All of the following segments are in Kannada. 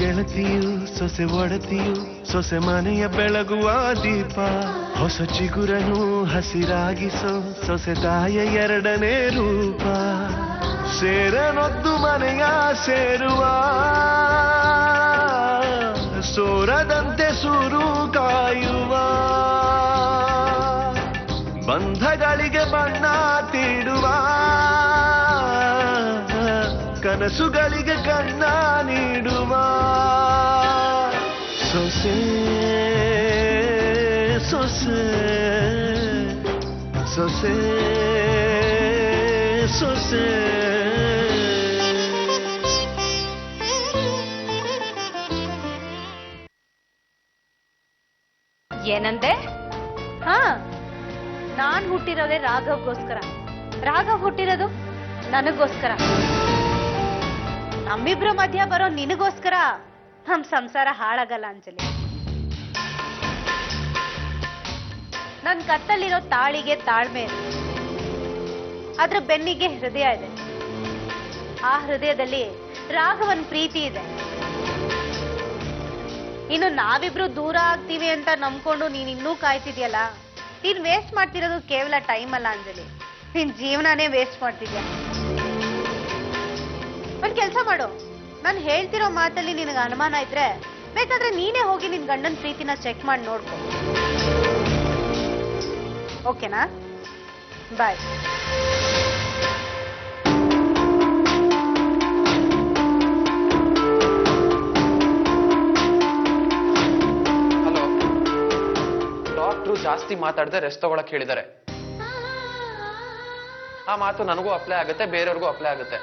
ಗೆಳತಿಯು ಸೊಸೆ ಒಡತಿಯು ಸೊಸೆ ಮನೆಯ ಬೆಳಗುವ ದೀಪ ಹೊಸ ಚಿಗುರನು ಹಸಿರಾಗಿಸೋ ಸೊಸೆ ತಾಯ ಎರಡನೇ ರೂಪ ಸೇರನೊದ್ದು ಮನೆಯ ಸೇರುವ ಸೋರದಂತೆ ಸೂರು ಕಾಯುವ ಬಂಧಗಳಿಗೆ ಬಣ್ಣ ತೀಡುವ ಕನಸುಗಳಿಗೆ ಕಣ್ಣ ನೀಡುವ ಸೊಸೆ ಸೊಸೆ ಸೊಸೆ ಸೊಸೆ ಏನಂದೆ? ಹಾ, ನಾನ್ ಹುಟ್ಟಿರೋದೇ ರಾಘವ್ಗೋಸ್ಕರ, ರಾಘವ್ ಹುಟ್ಟಿರೋದು ನನಗೋಸ್ಕರ. ನಮ್ಮಿಬ್ರ ಮಧ್ಯ ಬರೋ ನಿನಗೋಸ್ಕರ ನಮ್ ಸಂಸಾರ ಹಾಳಾಗಲ್ಲ ಅಂಜಲಿ. ನನ್ ಕತ್ತಲ್ಲಿರೋ ತಾಳಿಗೆ ತಾಳ್ಮೆ ಇದೆ, ಅದ್ರ ಬೆನ್ನಿಗೆ ಹೃದಯ ಇದೆ. ಆ ಹೃದಯದಲ್ಲಿ ರಾಘವನ್ ಪ್ರೀತಿ ಇದೆ. ಇನ್ನು ನಾವಿಬ್ರು ದೂರ ಆಗ್ತೀವಿ ಅಂತ ನಂಬ್ಕೊಂಡು ನೀನ್ ಇನ್ನೂ ಕಾಯ್ತಿದ್ಯಲ್ಲ, ನೀನ್ ವೇಸ್ಟ್ ಮಾಡ್ತಿರೋದು ಕೇವಲ ಟೈಮ್ ಅಲ್ಲ ಅಂಜಲಿ, ನಿನ್ ಜೀವನಾನೇ ವೇಸ್ಟ್ ಮಾಡ್ತಿದ್ಯಾ. ಒಂದ್ ಕೆಲ್ಸ ಮಾಡು, ನಾನು ಹೇಳ್ತಿರೋ ಮಾತಲ್ಲಿ ನಿನಗೆ ಅನುಮಾನ ಇದ್ರೆ ಬೇಕಾದ್ರೆ ನೀನೇ ಹೋಗಿ ನಿನ್ ಗಂಡನ್ ಪ್ರೀತಿನ ಚೆಕ್ ಮಾಡಿ ನೋಡ್ಕೊ. ಓಕೆನಾ? ಬಾಯ್. ಹಲೋ, ಡಾಕ್ಟ್ರು ಜಾಸ್ತಿ ಮಾತಾಡದೆ ರೆಸ್ಟ್ ತಗೊಳಕ್ ಹೇಳಿದ್ದಾರೆ. ಆ ಮಾತು ನನಗೂ ಅಪ್ಲೈ ಆಗುತ್ತೆ, ಬೇರೆಯವ್ರಿಗೂ ಅಪ್ಲೈ ಆಗುತ್ತೆ.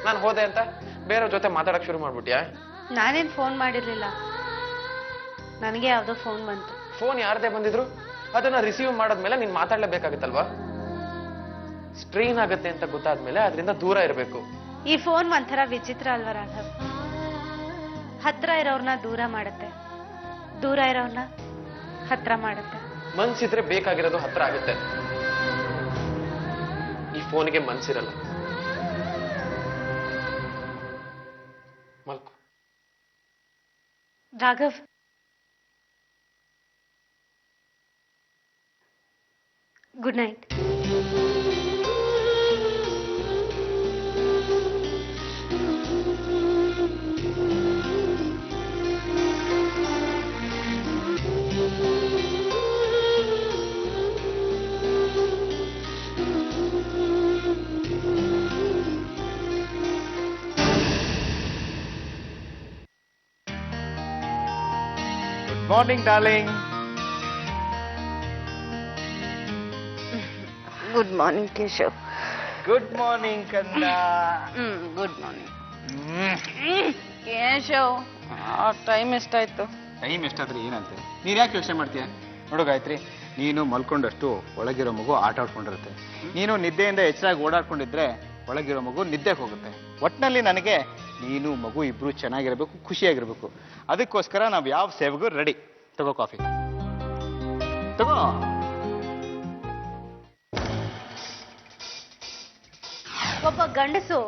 ನಾನು ಹೋದೆ ಅಂತ ಬೇರೆಯವ್ರ ಜೊತೆ ಮಾತಾಡಕ್ ಶುರು ಮಾಡ್ಬಿಟ್ಯಾ? ನಾನೇನ್ ಫೋನ್ ಮಾಡಿರ್ಲಿಲ್ಲ, ನನಗೆ ಯಾವ್ದೋ ಫೋನ್ ಬಂತು. ಫೋನ್ ಯಾರದೇ ಬಂದಿದ್ರು ಅದನ್ನ ರಿಸೀವ್ ಮಾಡಾದ್ಮೇಲೆ ನೀನ್ ಮಾತಾಡ್ಲೇಬೇಕಾಗತ್ತಲ್ವಾ? ಸ್ಟ್ರೈನ್ ಆಗತ್ತೆ ಅಂತ ಗೊತ್ತಾದ್ಮೇಲೆ ಅದರಿಂದ ದೂರ ಇರಬೇಕು. ಈ ಫೋನ್ ಒಂಥರ ವಿಚಿತ್ರ ಅಲ್ವಾ ರಾಘವ್? ಹತ್ರ ಇರೋರ್ನ ದೂರ ಮಾಡುತ್ತೆ, ದೂರ ಇರೋರ್ನ ಹತ್ರ ಮಾಡುತ್ತೆ. ಮನ್ಸಿದ್ರೆ ಬೇಕಾಗಿರೋದು ಹತ್ರ ಆಗುತ್ತೆ. ಈ ಫೋನ್ಗೆ ಮನ್ಸಿರಲ್ಲ. ಮಲ್ಕೋ. Raghav, good night. Good morning, darling. Good morning Keshav. Good morning, Kanda. Good morning Keshav. Time ಎಷ್ಟಾಯ್ತು? ಟೈಮ್ ಎಷ್ಟಾದ್ರೆ ಏನಂತೆ? ನೀನ್ ಯಾಕೆ ಯೋಚನೆ ಮಾಡ್ತೀಯ? ನೋಡು ಗಾಯತ್ರಿ, ನೀನು ಮಲ್ಕೊಂಡಷ್ಟು ಒಳಗಿರೋ ಮಗು ಆಟ ಆಡ್ಕೊಂಡಿರುತ್ತೆ. ನೀನು ನಿದ್ದೆಯಿಂದ ಹೆಚ್ಚಾಗಿ ಓಡಾಡ್ಕೊಂಡಿದ್ರೆ ಒಳಗಿರೋ ಮಗು ನಿದ್ದೆಗೆ ಹೋಗುತ್ತೆ. ಒಟ್ಟಿನಲ್ಲಿ ನನಗೆ ನೀನು ಮಗು ಇಬ್ರು ಚೆನ್ನಾಗಿರ್ಬೇಕು, ಖುಷಿಯಾಗಿರ್ಬೇಕು. ಅದಕ್ಕೋಸ್ಕರ ನಾವು ಯಾವ ಸೇವೆಗೂ ರೆಡಿ. ತಗೋ ಕಾಫಿ ತಗೋ. ಒಬ್ಬ ಗಂಡಸು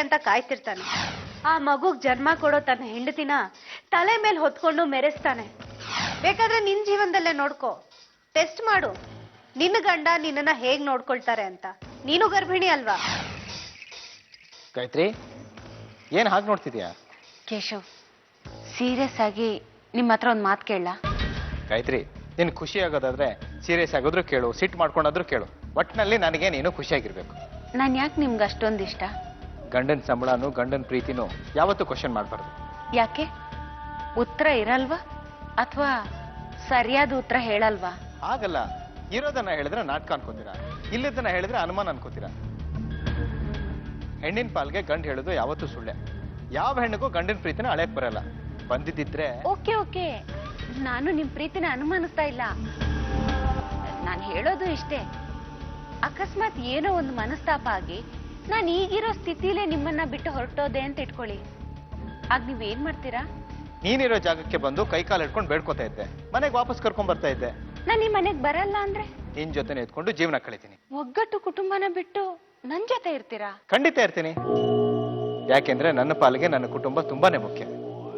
ಅಂತ ಕಾಯ್ತಿರ್ತಾನೆ. ಆ ಮಗುಗ್ ಜನ್ಮ ಕೊಡೋ ತನ್ನ ಹೆಂಡತಿನ ತಲೆ ಮೇಲೆ ಹೊತ್ಕೊಂಡು ಮೆರೆಸ್ತಾನೆ. ಬೇಕಾದ್ರೆ ನಿನ್ ಜೀವನದಲ್ಲೇ ನೋಡ್ಕೋ, ಟೆಸ್ಟ್ ಮಾಡು ನಿನ್ನ ಗಂಡ ನಿನ್ನನ್ನ ಹೇಗ್ ನೋಡ್ಕೊಳ್ತಾರೆ ಅಂತ. ನೀನು ಗರ್ಭಿಣಿ ಅಲ್ವಾ? ಗಾಯತ್ರಿ, ಏನ್ ಹಾಗೆ ನೋಡ್ತಿದ್ಯಾ? ಕೇಶವ್, ಸೀರಿಯಸ್ ಆಗಿ ನಿಮ್ಮ ಹತ್ರ ಒಂದು ಮಾತು ಕೇಳ. ಗಾಯತ್ರಿ, ನೀನು ಖುಷಿ ಆಗೋದಾದ್ರೆ ಸೀರಿಯಸ್ ಆಗೋದ್ರು ಕೇಳು, ಸಿಟ್ ಮಾಡ್ಕೊಂಡಾದ್ರೂ ಕೇಳು. ಒಟ್ಟಿನಲ್ಲಿ ನನಗೆ ನೀನು ಖುಷಿಯಾಗಿರ್ಬೇಕು. ನಾನು ಯಾಕೆ ನಿಮ್ಗೆ ಅಷ್ಟೊಂದು ಇಷ್ಟ? ಗಂಡನ ಸಂಬಳನು ಗಂಡನ ಪ್ರೀತಿನೂ ಯಾವತ್ತೂ ಕ್ವಶನ್ ಮಾಡಬಾರ್ದು. ಯಾಕೆ? ಉತ್ತರ ಇರಲ್ವಾ ಅಥವಾ ಸರಿಯಾದ ಉತ್ತರ ಹೇಳಲ್ವಾ? ಆಗಲ್ಲ. ಇರೋದನ್ನ ಹೇಳಿದ್ರೆ ನಾಟಕ ಅನ್ಕೋತೀರಾ, ಇಲ್ಲದನ್ನ ಹೇಳಿದ್ರೆ ಅನುಮಾನ ಅನ್ಕೋತೀರಾ. ಹೆಣ್ಣಿನ ಪಾಲ್ಗೆ ಗಂಡು ಹೇಳೋದು ಯಾವತ್ತೂ ಸುಳ್ಳೆ. ಯಾವ ಹೆಣ್ಣಿಗೂ ಗಂಡಿನ ಪ್ರೀತಿನ ಅಳೆಯಕ್ ಬರಲ್ಲ. ಬಂದಿದ್ದಿದ್ರೆ ಓಕೆ ಓಕೆ, ನಾನು ನಿಮ್ ಪ್ರೀತಿನ ಅನುಮಾನಿಸ್ತಾ ಇಲ್ಲ. ನಾನು ಹೇಳೋದು ಇಷ್ಟೇ, ಅಕಸ್ಮಾತ್ ಏನೋ ಒಂದು ಮನಸ್ತಾಪ ಆಗಿ ನಾನು ಈಗಿರೋ ಸ್ಥಿತಿಲೇ ನಿಮ್ಮನ್ನ ಬಿಟ್ಟು ಹೊರಟೋದೆ ಅಂತ ಇಟ್ಕೊಳ್ಳಿ, ಆಗ ನೀವೇನ್ ಮಾಡ್ತೀರಾ? ನೀನಿರೋ ಜಾಗಕ್ಕೆ ಬಂದು ಕೈಕಾಲು ಇಟ್ಕೊಂಡು ಬೇಡ್ಕೋತಾ ಇದ್ದೆ, ಮನೆಗೆ ವಾಪಸ್ ಕರ್ಕೊಂಡ್ ಬರ್ತಾ ಇದ್ದೆ. ನಾನು ಈ ಮನೆಗ್ ಬರಲ್ಲ ಅಂದ್ರೆ ನಿನ್ ಜೊತೆ ಎತ್ಕೊಂಡು ಜೀವನ ಕಳಿತೀನಿ. ಒಗ್ಗಟ್ಟು ಕುಟುಂಬನ ಬಿಟ್ಟು ನನ್ ಜೊತೆ ಇರ್ತೀರಾ? ಖಂಡಿತ ಇರ್ತೀನಿ. ಯಾಕೆಂದ್ರೆ ನನ್ನ ಪಾಲಿಗೆ ನನ್ನ ಕುಟುಂಬ ತುಂಬಾನೇ ಮುಖ್ಯ.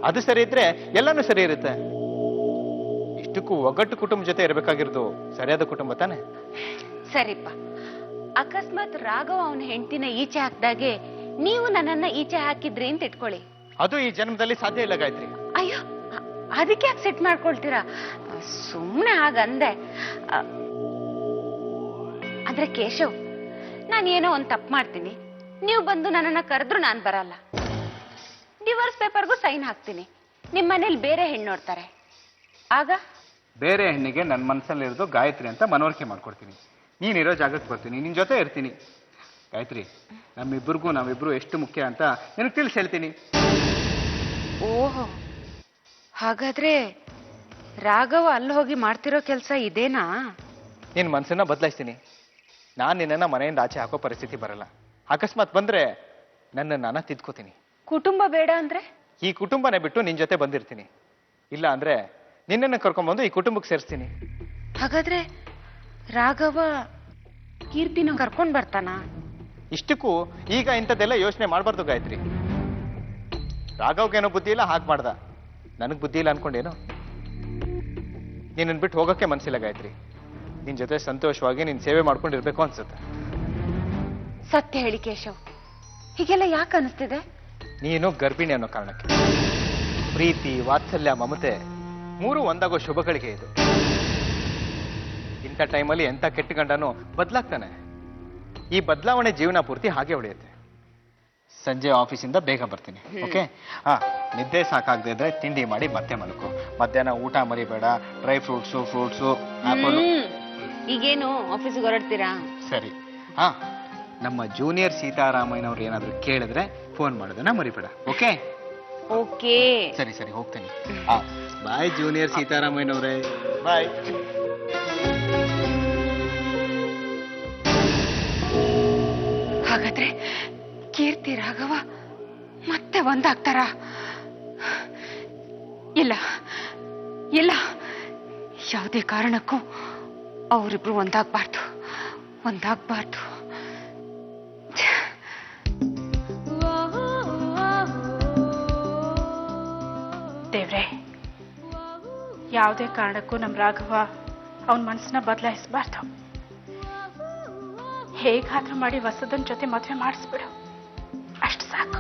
ಅದು ಸರಿ ಇದ್ರೆ ಎಲ್ಲಾನು ಸರಿ ಇರುತ್ತೆ. ಇಷ್ಟಕ್ಕೂ ಒಗ್ಗಟ್ಟು ಕುಟುಂಬ ಜೊತೆ ಇರಬೇಕಾಗಿರೋದು ಸರಿಯಾದ ಕುಟುಂಬ ತಾನೆ? ಸರಿಪ್ಪ, ಅಕಸ್ಮಾತ್ ರಾಘವ ಅವನ ಹೆಂಡತಿನ ಈಚೆ ಹಾಕ್ದಾಗೆ ನೀವು ನನ್ನನ್ನ ಈಚೆ ಹಾಕಿದ್ರಿ ಅಂತ ಇಟ್ಕೊಳ್ಳಿ. ಅದು ಈ ಜನ್ಮದಲ್ಲಿ ಸಾಧ್ಯ ಇಲ್ಲ ಗಾಯತ್ರಿ. ಅಯ್ಯೋ, ಅದಕ್ಕೆ ಯಾಕೆ ಸೆಟ್ ಮಾಡ್ಕೊಳ್ತೀರಾ? ಸುಮ್ನೆ ಹಾಗಂದೆ. ಆದ್ರೆ ಕೇಶವ್, ನಾನು ಏನೋ ಒಂದ್ ತಪ್ಪು ಮಾಡ್ತೀನಿ, ನೀವು ಬಂದು ನನ್ನನ್ನ ಕರೆದ್ರು ನಾನು ಬರಲ್ಲ. ಡಿವೋರ್ಸ್ ಪೇಪರ್ಗೂ ಸೈನ್ ಹಾಕ್ತೀನಿ. ನಿಮ್ಮ ಮನೇಲಿ ಬೇರೆ ಹೆಣ್ಣು ನೋಡ್ತಾರೆ, ಆಗ ಬೇರೆ ಹೆಣ್ಣಿಗೆ ನನ್ನ ಮನಸ್ಸಲ್ಲಿರೋದು ಗಾಯತ್ರಿ ಅಂತ ಮನವರಿಕೆ ಮಾಡ್ಕೊಡ್ತೀನಿ. ನೀನಿರೋ ಜಾಗಕ್ಕೆ ಬರ್ತೀನಿ, ನಿನ್ ಜೊತೆ ಇರ್ತೀನಿ. ಗಾಯತ್ರಿ, ನಾವಿಬ್ರು ಎಷ್ಟು ಮುಖ್ಯ ಅಂತ ನಿನಗೆ ತಿಳಿಸಿ ಹೇಳ್ತೀನಿ. ಓಹೋ, ಹಾಗಾದ್ರೆ ರಾಘವ ಅಲ್ಲಿ ಹೋಗಿ ಮಾಡ್ತಿರೋ ಕೆಲಸ ಇದೇನಾ? ನಿನ್ ಮನಸ್ಸನ್ನ ಬದಲಾಯಿಸ್ತೀನಿ. ನಾನು ನಿನ್ನನ್ನ ಮನೆಯಿಂದ ಆಚೆ ಹಾಕೋ ಪರಿಸ್ಥಿತಿ ಬರಲ್ಲ. ಅಕಸ್ಮಾತ್ ಬಂದ್ರೆ ನಾನು ತಿದ್ಕೋತೀನಿ. ಕುಟುಂಬ ಬೇಡ ಅಂದ್ರೆ? ಈ ಕುಟುಂಬನೇ ಬಿಟ್ಟು ನಿನ್ ಜೊತೆ ಬಂದಿರ್ತೀನಿ. ಇಲ್ಲ ಅಂದ್ರೆ ನಿನ್ನನ್ನು ಕರ್ಕೊಂಡ್ಬಂದು ಈ ಕುಟುಂಬಕ್ಕೆ ಸೇರಿಸ್ತೀನಿ. ಹಾಗಾದ್ರೆ ರಾಘವ ಕೀರ್ತಿನ ಕರ್ಕೊಂಡ್ ಬರ್ತಾನ? ಇಷ್ಟಕ್ಕೂ ಈಗ ಇಂಥದ್ದೆಲ್ಲ ಯೋಚನೆ ಮಾಡಬಾರ್ದು ಗಾಯತ್ರಿ. ರಾಘವ್ಗೇನೋ ಬುದ್ಧಿ ಇಲ್ಲ, ಹಾಗೆ ಮಾಡ್ದ. ನನಗ್ ಬುದ್ಧಿ ಇಲ್ಲ ಅನ್ಕೊಂಡೇನು? ನಿನ್ನನ್ನು ಬಿಟ್ಟು ಹೋಗಕ್ಕೆ ಮನ್ಸಿಲ್ಲ ಗಾಯತ್ರಿ. ನಿನ್ ಜೊತೆ ಸಂತೋಷವಾಗಿ ನಿನ್ ಸೇವೆ ಮಾಡ್ಕೊಂಡಿರ್ಬೇಕು ಅನ್ಸುತ್ತೆ. ಸತ್ಯ ಹೇಳಿ ಕೇಶವ್, ಹೀಗೆಲ್ಲ ಯಾಕೆ ಅನಿಸ್ತಿದೆ? ನೀನು ಗರ್ಭಿಣಿ ಅನ್ನೋ ಕಾರಣಕ್ಕೆ. ಪ್ರೀತಿ, ವಾತ್ಸಲ್ಯ, ಮಮತೆ ಮೂರು ಒಂದಾಗೋ ಶುಭಗಳಿಗೆ ಇದು. ಇಂಥ ಟೈಮಲ್ಲಿ ಎಂಥ ಕೆಟ್ಟ ಗಂಡನೂ ಬದಲಾಗ್ತಾನೆ. ಈ ಬದಲಾವಣೆ ಜೀವನ ಪೂರ್ತಿ ಹಾಗೆ ಉಳಿಯುತ್ತೆ. ಸಂಜೆ ಆಫೀಸಿಂದ ಬೇಗ ಬರ್ತೀನಿ. ಓಕೆ? ನಿದ್ದೆ ಸಾಕಾಗದೆ ಇದ್ರೆ ತಿಂಡಿ ಮಾಡಿ ಮತ್ತೆ ಮಲ್ಕೋ. ಮಧ್ಯಾಹ್ನ ಊಟ ಮರಿಬೇಡ. Dry fruits apple. ಈಗೇನು ಆಫೀಸಿಗೆ ಹೊರಡ್ತೀರಾ? ಸರಿ. ನಮ್ಮ ಜೂನಿಯರ್ ಸೀತಾರಾಮಯ್ಯನವ್ರು ಏನಾದ್ರು ಕೇಳಿದ್ರೆ ಫೋನ್ ಮಾಡೋದನ್ನ ಮರಿಬೇಡ. ಓಕೆ? ಓಕೆ. ಸರಿ ಹೋಗ್ತೀನಿ. ಬಾಯ್ ಜೂನಿಯರ್ ಸೀತಾರಾಮಯ್ಯನವ್ರೆ. ಬಾಯ್. ಹಾಗಾದ್ರೆ ಕೀರ್ತಿ ರಾಘವ ಮತ್ತೆ ಒಂದಾಗ್ತಾರ? ಇಲ್ಲ, ಯಾವುದೇ ಕಾರಣಕ್ಕೂ ಅವರಿಬ್ರು ಒಂದಾಗ್ಬಾರ್ದು. ದೇವ್ರೆ, ಯಾವುದೇ ಕಾರಣಕ್ಕೂ ನಮ್ಮ ರಾಘವ ಅವನ ಮನಸ್ಸನ್ನ ಬದಲಾಯಿಸಬಾರ್ದು. ಹೇಗಾದ್ರೂ ಮಾಡಿ ವಸದನ್ ಜೊತೆ ಮದುವೆ ಮಾಡಿಸ್ಬಿಡು, ಅಷ್ಟು ಸಾಕು.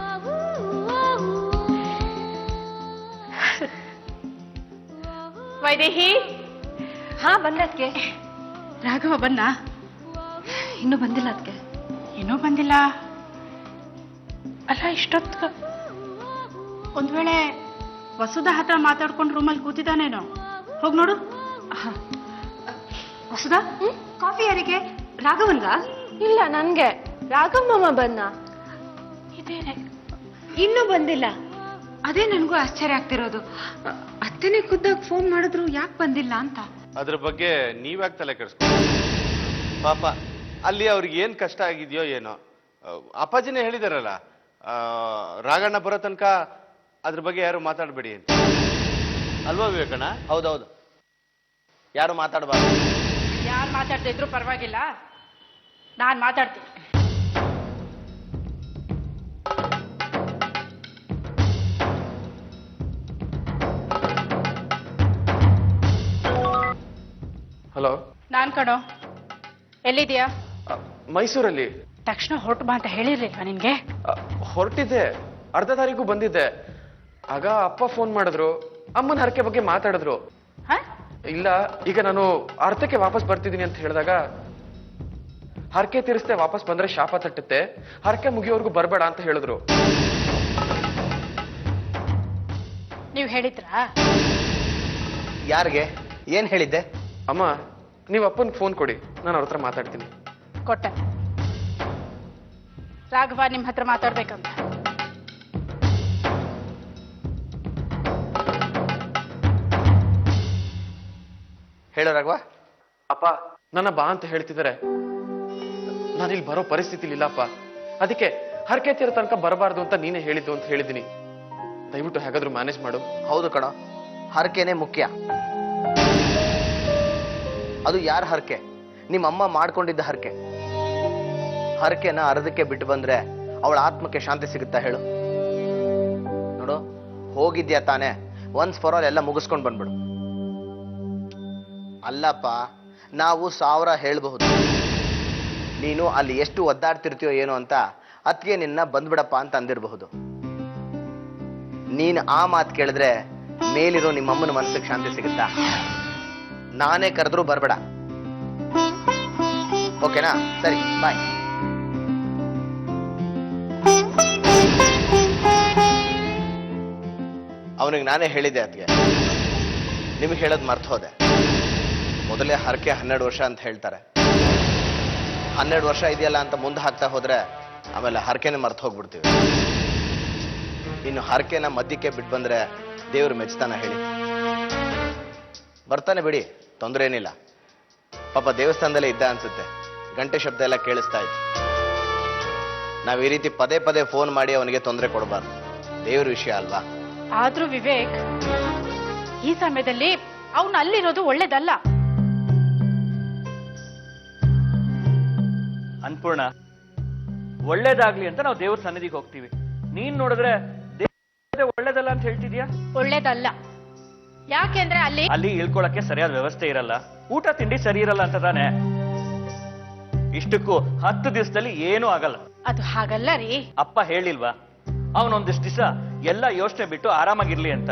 ವೈದೇಹಿ. ಬಂದಕ್ಕೆ. ರಾಘವ ಬನ್ನ? ಇನ್ನೂ ಬಂದಿಲ್ಲ ಅದಕ್ಕೆ. ಇನ್ನೂ ಬಂದಿಲ್ಲ ಅಲ್ಲ? ಇಷ್ಟೊತ್ತು ಒಂದ್ ವೇಳೆ ವಸುದ ಹತ್ರ ಮಾತಾಡ್ಕೊಂಡು ರೂಮಲ್ಲಿ ಕೂತಿದ್ದಾನೇನೋ? ಹೋಗಿ ನೋಡು. ವಸುದಾ, ಕಾಫಿ ಯಾರಿಗೆ? ರಾಘವನ್ಗ? ಇಲ್ಲ, ನನ್ಗೆ. ರಾಘವಮ್ಮ ಬನ್ನ? ಇದೇನೆ, ಇನ್ನೂ ಬಂದಿಲ್ಲ. ಅದೇ ನನಗೂ ಆಶ್ಚರ್ಯ ಆಗ್ತಿರೋದು. ಅತ್ತೆನೇ ಖುದ್ದಾಗಿ ಫೋನ್ ಮಾಡಿದ್ರು ಯಾಕೆ ಬಂದಿಲ್ಲ ಅಂತ. ಅದ್ರ ಬಗ್ಗೆ ನೀವ್ಯಾಕೆ ತಲೆ ಕೆಡಿಸ್ಕೊಂಡು? ಪಾಪ ಅಲ್ಲಿ ಅವ್ರಿಗೆ ಏನ್ ಕಷ್ಟ ಆಗಿದೆಯೋ ಏನೋ. ಅಪ್ಪಾಜಿನೇ ಹೇಳಿದಾರಲ್ಲ, ರಾಘಣ್ಣ ಬರೋ ತನಕ ಅದ್ರ ಬಗ್ಗೆ ಯಾರು ಮಾತಾಡಬೇಡಿ ಅಂತ ಅಲ್ವಾ ವಿವೇಕಣ್ಣ? ಹೌದೌದು, ಯಾರು ಮಾತಾಡಬಾರ್ದು. ಯಾರು ಮಾತಾಡ್ತಾ ಇದ್ರು ಪರವಾಗಿಲ್ಲ, ನಾನು ಮಾತಾಡ್ತೀನಿ. ಹಲೋ. ನಾನ್ ಕಣೋ, ಎಲ್ಲಿದ್ಯಾ? ಮೈಸೂರಲ್ಲಿ. ತಕ್ಷಣ ಹೊರಟು ಬಾ ಅಂತ ಹೇಳಿರ್ಲಿಲ್ವಾ ನಿನ್ಗೆ? ಹೊರಟಿದ್ದೆ, ಅರ್ಧ ತಾರೀಕು ಬಂದಿದ್ದೆ. ಆಗ ಅಪ್ಪ ಫೋನ್ ಮಾಡಿದ್ರು, ಅಮ್ಮನ ಹರಕೆ ಬಗ್ಗೆ ಮಾತಾಡಿದ್ರು. ಇಲ್ಲ, ಈಗ ನಾನು ಅರ್ಥಕ್ಕೆ ವಾಪಸ್ ಬರ್ತಿದ್ದೀನಿ ಅಂತ ಹೇಳಿದಾಗ, ಹರಕೆ ತೀರಿಸ್ತೆ ವಾಪಸ್ ಬಂದ್ರೆ ಶಾಪ ತಟ್ಟುತ್ತೆ, ಹರಕೆ ಮುಗಿಯೋರ್ಗು ಬರಬೇಡ ಅಂತ ಹೇಳಿದ್ರು. ನೀವು ಹೇಳಿದ್ರಾ? ಯಾರಿಗೆ ಏನ್ ಹೇಳಿದ್ದೆ? ಅಮ್ಮ, ನೀವು ಅಪ್ಪನಿಗೆ ಫೋನ್ ಕೊಡಿ, ನಾನು ಅವ್ರ ಹತ್ರ ಮಾತಾಡ್ತೀನಿ. ಕೊಟ್ಟ. ರಾಘವ ನಿಮ್ ಹತ್ರ ಮಾತಾಡ್ಬೇಕಂತ. ಹೇಳೋ ರಾಘವ. ಅಪ್ಪ, ನನ್ನ ಬಾ ಅಂತ ಹೇಳ್ತಿದ್ದಾರೆ. ನಾನಿಲ್ಲಿ ಬರೋ ಪರಿಸ್ಥಿತಿಲಿ ಇಲ್ಲಪ್ಪ. ಅದಕ್ಕೆ ಹರಕೆ ತೀರೋ ತನಕ ಬರಬಾರ್ದು ಅಂತ ನೀನೇ ಹೇಳಿದ್ದು ಅಂತ ಹೇಳಿದ್ದೀನಿ. ದಯವಿಟ್ಟು ಹೇಗಾದ್ರೂ ಮ್ಯಾನೇಜ್ ಮಾಡು. ಹೌದು ಕಣ, ಹರಕೆನೆ ಮುಖ್ಯ. ಅದು ಯಾರ ಹರಕೆ? ನಿಮ್ಮಮ್ಮ ಮಾಡ್ಕೊಂಡಿದ್ದ ಹರಕೆ. ಹರಕೆನ ಅರ್ಧಕ್ಕೆ ಬಿಟ್ಟು ಬಂದ್ರೆ ಅವಳ ಆತ್ಮಕ್ಕೆ ಶಾಂತಿ ಸಿಗುತ್ತಾ ಹೇಳು? ನೋಡು, ಹೋಗಿದ್ಯಾ ತಾನೆ, ಒನ್ಸ್ ಫಾರ್ ಆಲ್ ಎಲ್ಲ ಮುಗಿಸ್ಕೊಂಡು ಬಂದ್ಬಿಡು. ಅಲ್ಲಪ್ಪ, ನಾವು 1000 ಹೇಳ್ಬಹುದು, ನೀನು ಅಲ್ಲಿ ಎಷ್ಟು ಒದ್ದಾಡ್ತಿರ್ತೀಯೋ ಏನೋ ಅಂತ ಅತ್ಗೆ ನಿನ್ನ ಬಂದ್ಬಿಡಪ್ಪ ಅಂತ ಅಂದಿರಬಹುದು. ನೀನು ಆ ಮಾತು ಕೇಳಿದ್ರೆ ಮೇಲಿರೋ ನಿಮ್ಮಮ್ಮನ ಮನಸ್ಸಿಗೆ ಶಾಂತಿ ಸಿಗುತ್ತಾ? ನಾನೇ ಕರೆದ್ರೂ ಬರ್ಬೇಡ, ಓಕೆನಾ? ಸರಿ, ಬಾಯ್. ಅವನಿಗೆ ನಾನೇ ಹೇಳಿದ್ದೆ ಅತ್ಗೆ, ನಿಮಗೆ ಹೇಳೋದು ಮರ್ತು ಹೋದೆ. ಮೊದಲೇ ಹರಕೆ 12 ವರ್ಷ ಅಂತ ಹೇಳ್ತಾರೆ. 12 ವರ್ಷ ಇದೆಯಲ್ಲ ಅಂತ ಮುಂದೆ ಹಾಕ್ತಾ ಹೋದ್ರೆ ಆಮೇಲೆ ಹರಕೆನ ಮರ್ತು ಹೋಗ್ಬಿಡ್ತೀವಿ. ಇನ್ನು ಹರಕೆನ ಮಧ್ಯಕ್ಕೆ ಬಿಟ್ಟು ಬಂದ್ರೆ ದೇವ್ರು ಮೆಚ್ತಾನ ಹೇಳಿ? ಬರ್ತಾನೆ ಬಿಡಿ, ತೊಂದರೆ ಏನಿಲ್ಲ. ಪಾಪ ದೇವಸ್ಥಾನದಲ್ಲೇ ಇದ್ದ ಅನ್ಸುತ್ತೆ, ಗಂಟೆ ಶಬ್ದ ಎಲ್ಲ ಕೇಳಿಸ್ತಾ ಇತ್ತು. ನಾವ್ ಈ ರೀತಿ ಪದೇ ಪದೇ ಫೋನ್ ಮಾಡಿ ಅವನಿಗೆ ತೊಂದರೆ ಕೊಡಬಾರ್ದು, ದೇವ್ರ ವಿಷಯ ಅಲ್ವಾ? ಆದ್ರೂ ವಿವೇಕ್, ಈ ಸಮಯದಲ್ಲಿ ಅವನು ಅಲ್ಲಿರೋದು ಒಳ್ಳೇದಲ್ಲ. ಅನ್ಪೂರ್ಣ, ಒಳ್ಳೇದಾಗ್ಲಿ ಅಂತ ನಾವು ದೇವ್ರ ಸನ್ನಿಧಿಗೆ ಹೋಗ್ತೀವಿ. ನೀನ್ ನೋಡಿದ್ರೆ ದೇವ್ರ ಒಳ್ಳೇದಲ್ಲ ಅಂತ ಹೇಳ್ತಿದ್ಯಾ? ಒಳ್ಳೇದಲ್ಲ. ಯಾಕೆಂದ್ರೆ ಅಲ್ಲಿ ಇಳ್ಕೊಳಕ್ಕೆ ಸರಿಯಾದ ವ್ಯವಸ್ಥೆ ಇರಲ್ಲ, ಊಟ ತಿಂಡಿ ಸರಿ ಇರಲ್ಲ ಅಂತ ತಾನೆ. ಇಷ್ಟಕ್ಕೂ 10 ದಿವಸದಲ್ಲಿ ಏನೂ ಆಗಲ್ಲ. ಅದು ಹಾಗಲ್ಲ ರೀ. ಅಪ್ಪ ಹೇಳಿಲ್ವಾ ಅವನೊಂದಿಷ್ಟು ದಿವಸ ಎಲ್ಲ ಯೋಚನೆ ಬಿಟ್ಟು ಆರಾಮಾಗಿರ್ಲಿ ಅಂತ?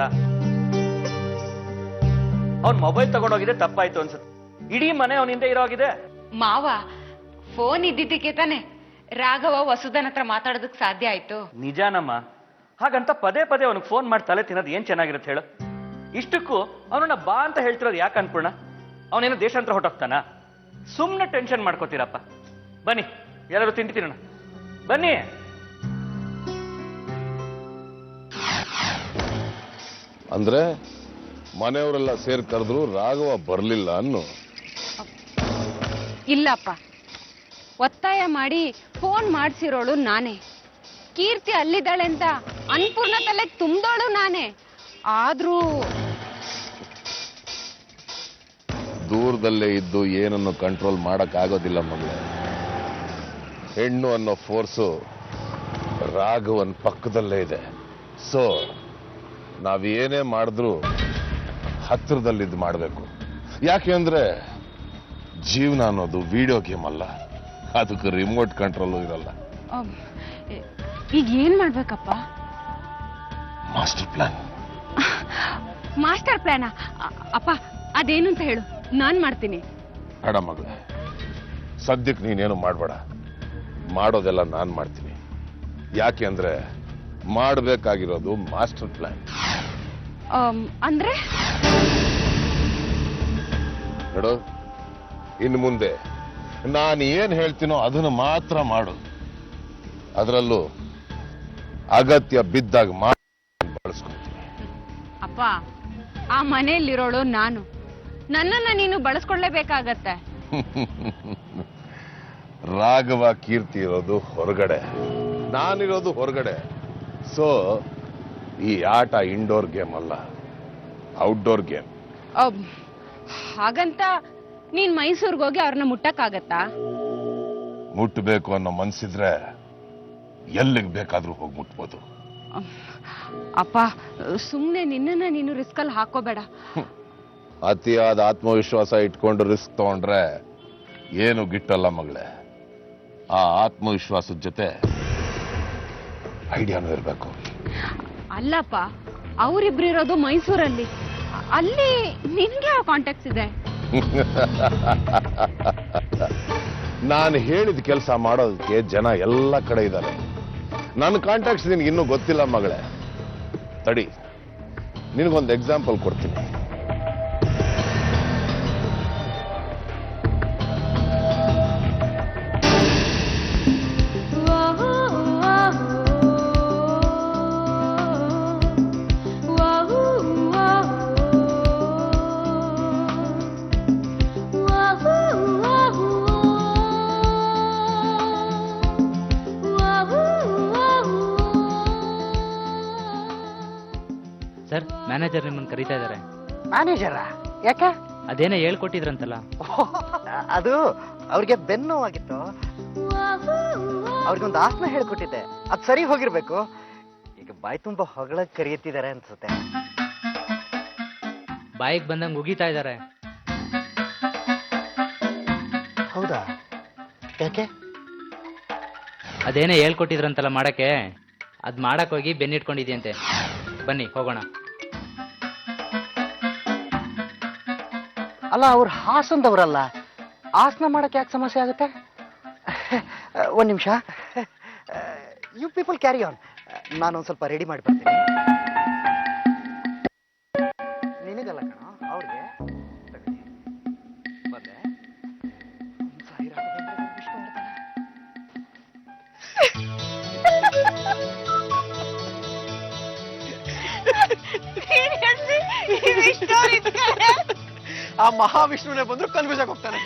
ಅವ್ನ್ ಮೊಬೈಲ್ ತಗೊಂಡೋಗಿದೆ ತಪ್ಪಾಯ್ತು ಅನ್ಸುತ್ತೆ. ಇಡೀ ಮನೆ ಅವನಿಂದ ಇರೋ ಆಗಿದೆ. ಮಾವ, ಫೋನ್ ಇದ್ದಿದ್ದಕ್ಕೆ ತಾನೆ ರಾಘವ ವಸುಧನ್ ಹತ್ರ ಮಾತಾಡೋದಕ್ ಸಾಧ್ಯ ಆಯ್ತು. ನಿಜಾನಮ್ಮ, ಹಾಗಂತ ಪದೇ ಪದೇ ಅವನಿಗೆ ಫೋನ್ ಮಾಡಿ ತಲೆ ತಿನ್ನೋದು ಏನ್ ಚೆನ್ನಾಗಿರುತ್ತೆ ಹೇಳು? ಇಷ್ಟಕ್ಕೂ ಅವನನ್ನ ಬಾ ಅಂತ ಹೇಳ್ತಿರೋದು ಯಾಕೆ ಅನ್ಪೂರ್ಣ? ಅವನೇನೋ ದೇಶಾಂತರ ಹೊಟ್ಟೋಗ್ತಾನ? ಸುಮ್ನೆ ಟೆನ್ಷನ್ ಮಾಡ್ಕೋತೀರಪ್ಪ. ಬನ್ನಿ ಎಲ್ಲರೂ ತಿಂಡಿ ತಿನ್ನೋಣ, ಬನ್ನಿ. ಅಂದ್ರೆ ಮನೆಯವರೆಲ್ಲ ಸೇರ್ ಕರೆದ್ರು, ರಾಘವ ಬರ್ಲಿಲ್ಲ ಅನ್ನು? ಇಲ್ಲಪ್ಪ, ಒತ್ತಾಯ ಮಾಡಿ ಫೋನ್ ಮಾಡ್ಸಿರೋಳು ನಾನೇ. ಕೀರ್ತಿ ಅಲ್ಲಿದ್ದಾಳೆ ಅಂತ ಅನ್ಪೂರ್ಣ ತಲೆಗೆ ತುಂಬ್ದೋಳು ನಾನೇ. ಆದ್ರೂ ದೂರದಲ್ಲೇ ಇದ್ದು ಏನನ್ನು ಕಂಟ್ರೋಲ್ ಮಾಡಕ್ ಆಗೋದಿಲ್ಲ ಮಗಳೇ. ಹೆಣ್ಣು ಅನ್ನೋ ಫೋರ್ಸು ರಾಘವನ್ ಪಕ್ಕದಲ್ಲೇ ಇದೆ. ಸೊ ನಾವೇನೇ ಮಾಡಿದ್ರು ಹತ್ತಿರದಲ್ಲಿದ್ದು ಮಾಡಬೇಕು. ಯಾಕೆಂದ್ರೆ ಜೀವನ ಅನ್ನೋದು ವಿಡಿಯೋ ಗೇಮ್ ಅಲ್ಲ, ಅದಕ್ಕೆ ರಿಮೋಟ್ ಕಂಟ್ರೋಲು ಇರಲ್ಲ. ಈಗ ಏನ್ ಮಾಡ್ಬೇಕಪ್ಪ? Master plan. Master plan? ಅಪ್ಪ ಅದೇನು ಅಂತ ಹೇಳು, ನಾನ್ ಮಾಡ್ತೀನಿ. ಬೇಡ ಮಗಳೇ, ಸದ್ಯಕ್ಕೆ ನೀನೇನು ಮಾಡಬೇಡ, ಮಾಡೋದೆಲ್ಲ ನಾನ್ ಮಾಡ್ತೀನಿ. ಯಾಕೆ ಅಂದ್ರೆ ಮಾಡಬೇಕಾಗಿರೋದು ಮಾಸ್ಟರ್ ಪ್ಲಾನ್. ಅಂದ್ರೆ ನೋಡು, ಇನ್ನು ಮುಂದೆ ನಾನು ಏನ್ ಹೇಳ್ತೀನೋ ಅದನ್ನು ಮಾತ್ರ ಮಾಡು. ಅದರಲ್ಲೂ ಅಗತ್ಯ ಬಿದ್ದಾಗ ಬಳಸ್ಕೊಳ್ತೀನಿ. ಅಪ್ಪ, ಆ ಮನೆಯಲ್ಲಿರೋಳು ನಾನು, ನನ್ನನ್ನ ನೀನು ಬಳಸ್ಕೊಳ್ಳೇಬೇಕಾಗತ್ತೆ. ರಾಘವ ಕೀರ್ತಿ ಇರೋದು ಹೊರಗಡೆ, ನಾನಿರೋದು ಹೊರಗಡೆ. ಸೊ ಈ ಆಟ ಇಂಡೋರ್ ಗೇಮ್ ಅಲ್ಲ, ಔಟ್ಡೋರ್ ಗೇಮ್. ಹಾಗಂತ ನೀನ್ ಮೈಸೂರ್ಗೆ ಹೋಗಿ ಅವ್ರನ್ನ ಮುಟ್ಟಕ್ಕಾಗತ್ತಾ? ಮುಟ್ಟಬೇಕು ಅನ್ನೋ ಮನ್ಸಿದ್ರೆ ಎಲ್ಲಿಗೆ ಬೇಕಾದ್ರೂ ಹೋಗಿ ಮುಟ್ಬೋದು. ಅಪ್ಪ, ಸುಮ್ನೆ ನಿನ್ನನ್ನ ನೀನು ರಿಸ್ಕ್ ಅಲ್ಲಿ ಹಾಕೋಬೇಡ. ಅತಿಯಾದ ಆತ್ಮವಿಶ್ವಾಸ ಇಟ್ಕೊಂಡು ರಿಸ್ಕ್ ತಗೊಂಡ್ರೆ ಏನು ಗಿಟ್ಟಲ್ಲ ಮಗಳೇ. ಆ ಆತ್ಮವಿಶ್ವಾಸದ ಜೊತೆ ಐಡಿಯಾನು ಇರಬೇಕು. ಅಲ್ಲಪ್ಪ, ಅವರಿಬ್ರು ಇರೋದು ಮೈಸೂರಲ್ಲಿ, ಅಲ್ಲಿ ನಿನ್ಗೆ ಯಾವ ಕಾಂಟ್ಯಾಕ್ಟ್ಸ್ ಇದೆ? ನಾನು ಹೇಳಿದ ಕೆಲಸ ಮಾಡೋದಕ್ಕೆ ಜನ ಎಲ್ಲ ಕಡೆ ಇದ್ದಾರೆ. ನನ್ನ ಕಾಂಟ್ಯಾಕ್ಟ್ಸ್ ನಿನ್ಗೆ ಇನ್ನೂ ಗೊತ್ತಿಲ್ಲ ಮಗಳೇ. ತಡಿ, ನಿನಗೊಂದು ಎಕ್ಸಾಂಪಲ್ ಕೊಡ್ತೀನಿ. ಸರ್, ಮ್ಯಾನೇಜರ್ ನಿಮ್ಮನ್ನು ಕರೀತಾ ಇದ್ದಾರೆ. ಮ್ಯಾನೇಜರ? ಯಾಕೆ? ಅದೇನೇ ಹೇಳ್ಕೊಟ್ಟಿದ್ರಂತಲ್ಲ. ಅದು ಅವ್ರಿಗೆ ಬೆನ್ನು ನೋವಾಗಿತ್ತು, ಅವ್ರಿಗೊಂದು ಆಸನ ಹೇಳ್ಕೊಟ್ಟಿದ್ದೆ, ಅದು ಸರಿ ಹೋಗಿರ್ಬೇಕು. ಈಗ ಬಾಯಿ ತುಂಬಾ ಹೊಗಳ ಕರಿಯುತ್ತಿದ್ದಾರೆ ಅನ್ಸುತ್ತೆ. ಬಾಯಿಗೆ ಬಂದಂಗೆ ಉಗಿತಾ ಇದ್ದಾರೆ. ಹೌದಾ? ಯಾಕೆ? ಅದೇನೇ ಹೇಳ್ಕೊಟ್ಟಿದ್ರಂತಲ್ಲ ಮಾಡಕ್ಕೆ, ಅದ್ ಮಾಡಕ್ ಹೋಗಿ ಬೆನ್ನಿಟ್ಕೊಂಡಿದ್ಯಂತೆ. ಬನ್ನಿ ಹೋಗೋಣ. ಅಲ್ಲ, ಅವ್ರು ಹಾಸನದವ್ರಲ್ಲ, ಆಸನ ಮಾಡಕ್ಕೆ ಯಾಕೆ ಸಮಸ್ಯೆ ಆಗುತ್ತೆ? ಒಂದ್ ನಿಮಿಷ, ಯು ಪೀಪಲ್ ಕ್ಯಾರಿ ಆನ್, ನಾನೊಂದ್ ಸ್ವಲ್ಪ ರೆಡಿ ಮಾಡಿ ಬರ್ತೀನಿ. ನಿನಗಲ್ಲ ಕಣ, ಅವ್ರಿಗೆ. ಬಂದೆ. ಸಾಯಿ ರಾಘವೇಂದ್ರ ವಿಷ್ಣುವರ್ಧನ. ಆ ಮಹಾವಿಷ್ಣುನೇ ಬಂದ್ರು ಕನ್ಫ್ಯೂಸ್ ಆಗಿ ಹೋಗ್ತಾನೆ.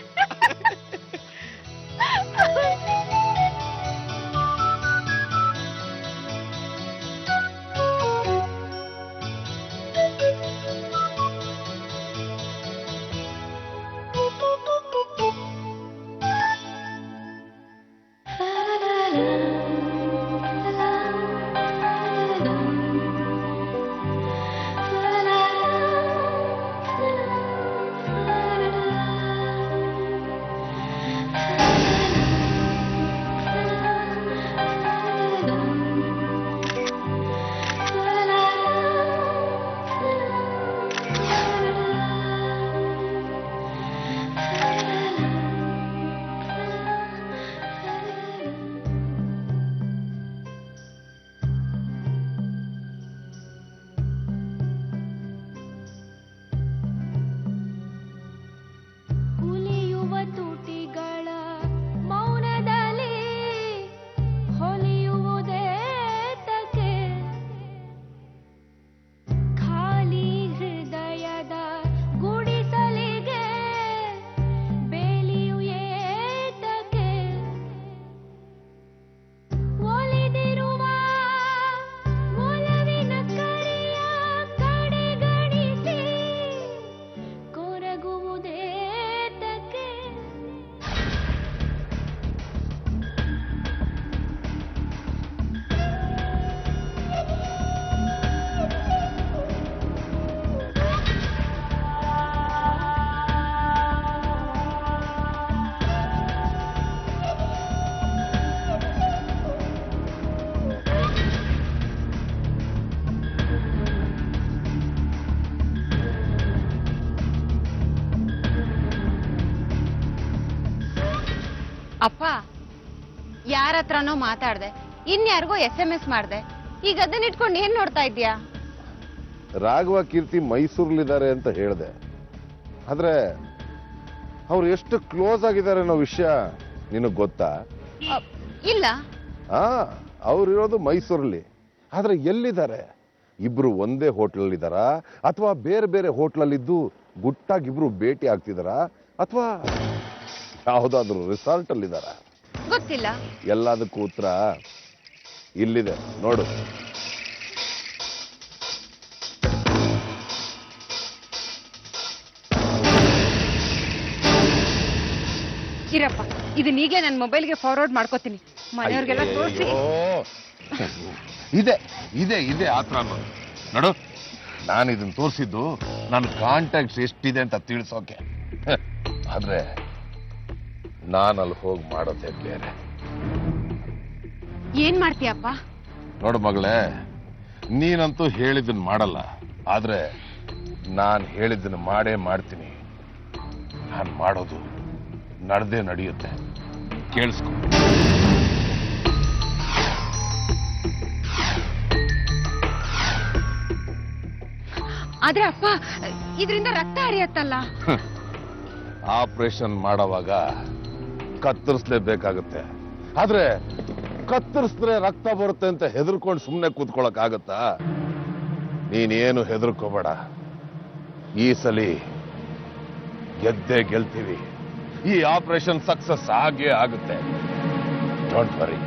ಅಪ್ಪ, ಯಾರ ಹತ್ರನೋ ಮಾತಾಡ್ದೆ, ಇನ್ಯಾರಿಗೋ SMS ಮಾಡ್ದೆ, ಈಗ ಅದನ್ನ ಇಟ್ಕೊಂಡು ಏನ್ ನೋಡ್ತಾ ಇದ್ಯಾ? ರಾಘವ ಕೀರ್ತಿ ಮೈಸೂರ್ಲಿದ್ದಾರೆ ಅಂತ ಹೇಳ್ದೆ, ಆದ್ರೆ ಅವ್ರು ಎಷ್ಟು ಕ್ಲೋಸ್ ಆಗಿದ್ದಾರೆ ಅನ್ನೋ ವಿಷಯ ನಿನಗ್ ಗೊತ್ತಾ? ಇಲ್ಲ. ಅವ್ರಿರೋದು ಮೈಸೂರಲ್ಲಿ, ಆದ್ರೆ ಎಲ್ಲಿದ್ದಾರೆ? ಇಬ್ರು ಒಂದೇ ಹೋಟ್ಲಲ್ಲಿ ಇದ್ದಾರಾ, ಅಥವಾ ಬೇರೆ ಬೇರೆ ಹೋಟ್ಲಲ್ಲಿದ್ದು ಗುಟ್ಟಾಗಿ ಇಬ್ರು ಭೇಟಿ ಆಗ್ತಿದಾರಾ, ಅಥವಾ ಯಾವುದಾದ್ರೂ ರಿಸಾರ್ಟ್ ಅಲ್ಲಿ ಇದ್ದಾರಾ? ಗೊತ್ತಿಲ್ಲ. ಎಲ್ಲದಕ್ಕೂ ಉತ್ತರ ಇಲ್ಲಿದೆ ನೋಡು. ಇರಪ್ಪ, ಇದನ್ನೀಗೆ ನನ್ನ ಮೊಬೈಲ್ಗೆ ಫಾರ್ವರ್ಡ್ ಮಾಡ್ಕೋತೀನಿ, ಮನೆಯವ್ರಿಗೆಲ್ಲ ತೋರಿಸಿ. ಇದೆ ಇದೆ ಇದೆ ಆತ್ರ ಅನ್ನೋದು ನೋಡು. ನಾನು ಇದನ್ನ ತೋರಿಸಿದ್ದು ನನ್ನ ಕಾಂಟ್ಯಾಕ್ಟ್ಸ್ ಎಷ್ಟಿದೆ ಅಂತ ತಿಳಿಸೋಕೆ, ಆದ್ರೆ ನಾನಲ್ಲಿ ಹೋಗಿ ಮಾಡೋದೇ ಬೇರೆ. ಏನ್ ಮಾಡ್ತೀಯಪ್ಪ? ನೋಡು ಮಗಳೇ, ನೀನಂತೂ ಹೇಳಿದ್ದನ್ನ ಮಾಡಲ್ಲ, ಆದ್ರೆ ನಾನು ಹೇಳಿದ್ದನ್ನ ಮಾಡೇ ಮಾಡ್ತೀನಿ. ನಾನು ಮಾಡೋದು ನಡೆದೇ ನಡೆಯುತ್ತೆ, ಕೇಳಿಸ್ಕೊ. ಆದ್ರೆ ಅಪ್ಪ, ಇದರಿಂದ ರಕ್ತ ಹರಿಯತ್ತಲ್ಲ. ಆಪರೇಷನ್ ಮಾಡೋವಾಗ ಕತ್ತರಿಸ್ಲೇಬೇಕಾಗತ್ತೆ, ಆದ್ರೆ ಕತ್ತರಿಸಿದ್ರೆ ರಕ್ತ ಬರುತ್ತೆ ಅಂತ ಹೆದರ್ಕೊಂಡು ಸುಮ್ಮನೆ ಕೂತ್ಕೊಳಕ್ ಆಗತ್ತಾ? ನೀನೇನು ಹೆದರ್ಕೋಬೇಡ, ಈ ಸಲಿ ಗೆದ್ದೇ ಗೆಲ್ತೀವಿ. ಈ ಆಪರೇಷನ್ ಸಕ್ಸಸ್ ಆಗೇ ಆಗುತ್ತೆ, ಡೋಂಟ್ ವರಿ.